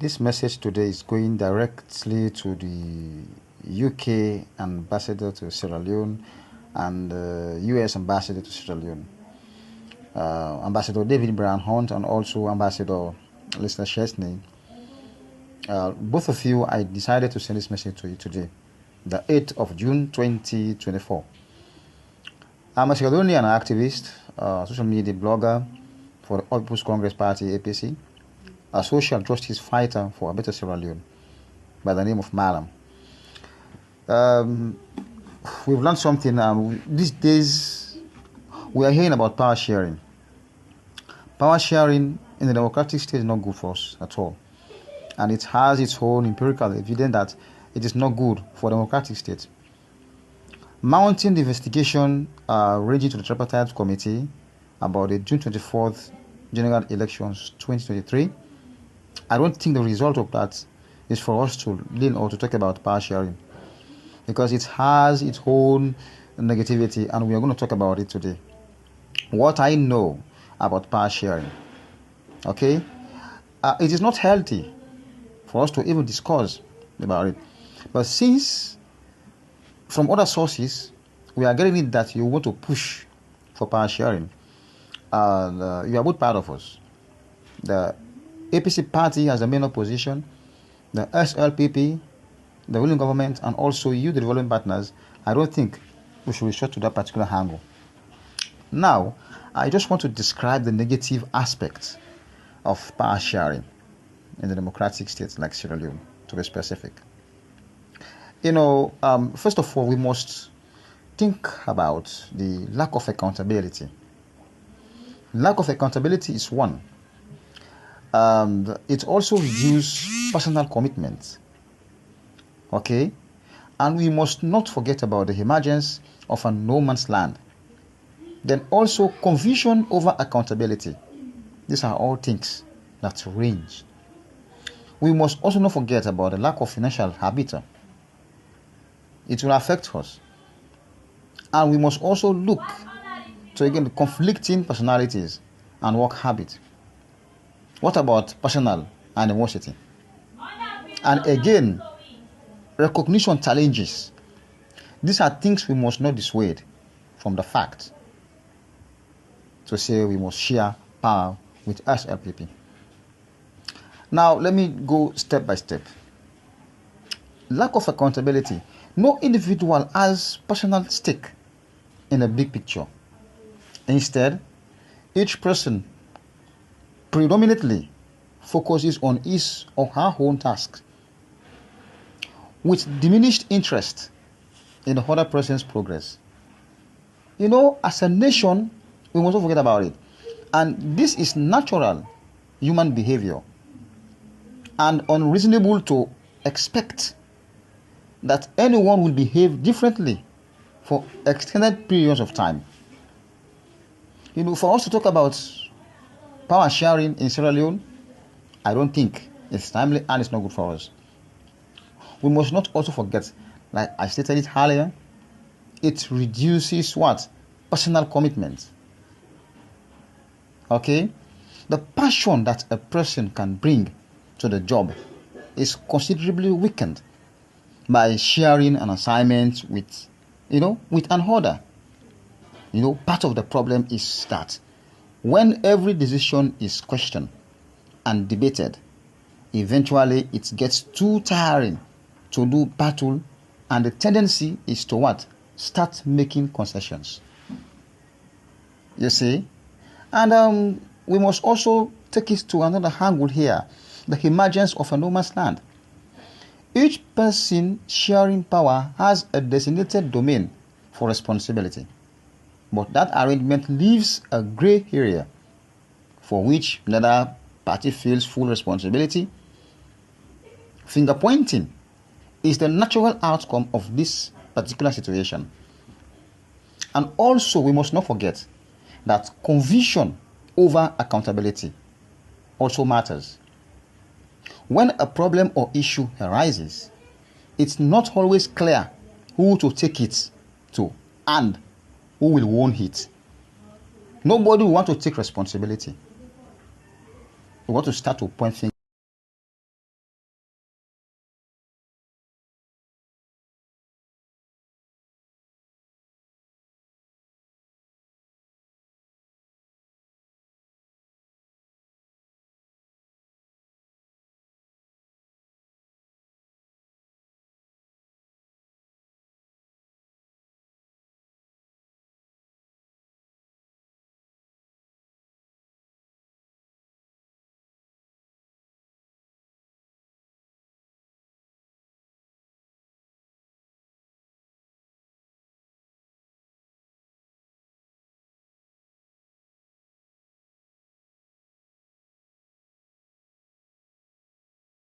This message today is going directly to the UK ambassador to Sierra Leone and US ambassador to Sierra Leone, Ambassador David Brown Hunt and also Ambassador Lister Chesney. Both of you, I decided to send this message to you today, the 8th of June 2024. I'm a Sierra Leonean activist, social media blogger for the All People's Congress Party APC, a social justice fighter for a better Sierra Leone by the name of Mallam. We've learned something. These days, we are hearing about power sharing. Power sharing in the democratic state is not good for us at all. And it has its own empirical evidence that it is not good for democratic state. Mounting the investigation ranging to the Tripartite Committee about the June 24th General Elections 2023, I don't think the result of that is for us to lean or to talk about power sharing, because it has its own negativity, and we are going to talk about it today. What I know about power sharing, okay, it is not healthy for us to even discuss about it. But since from other sources we are getting it that you want to push for power sharing, and you are both part of us. The APC party has the main opposition, the SLPP, the ruling government, and also you, the development partners. I don't think we should resort to that particular angle. Now, I just want to describe the negative aspects of power sharing in the democratic states like Sierra Leone, to be specific. First of all, we must think about the lack of accountability. Lack of accountability is one. It also reduces personal commitment. Okay? And we must not forget about the emergence of a no man's land. Then also confusion over accountability. These are all things that range. We must also not forget about the lack of financial habitat. It will affect us. And we must also look to, again, the conflicting personalities and work habits. What about personal animosity? And again, recognition challenges. These are things we must not dissuade from the fact to say we must share power with SLPP. Now, let me go step by step. Lack of accountability. No individual has personal stake in the big picture. Instead, each person predominantly focuses on his or her own task, with diminished interest in the other person's progress. As a nation, we must not forget about it. And this is natural human behavior, and unreasonable to expect that anyone will behave differently for extended periods of time. For us to talk about power sharing in Sierra Leone, I don't think it's timely and it's not good for us. We must not also forget, like I stated it earlier, it reduces what? Personal commitment. Okay? The passion that a person can bring to the job is considerably weakened by sharing an assignment with an order. Part of the problem is that when every decision is questioned and debated, eventually it gets too tiring to do battle, and the tendency is to what? Start making concessions. You see? And we must also take it to another angle here, the emergence of a no man's land. Each person sharing power has a designated domain for responsibility, but that arrangement leaves a gray area for which neither party feels full responsibility. Finger pointing is the natural outcome of this particular situation. And also, we must not forget that confusion over accountability also matters. When a problem or issue arises, it's not always clear who to take it to and who will own it. Nobody will want to take responsibility. We want to start to point fingers.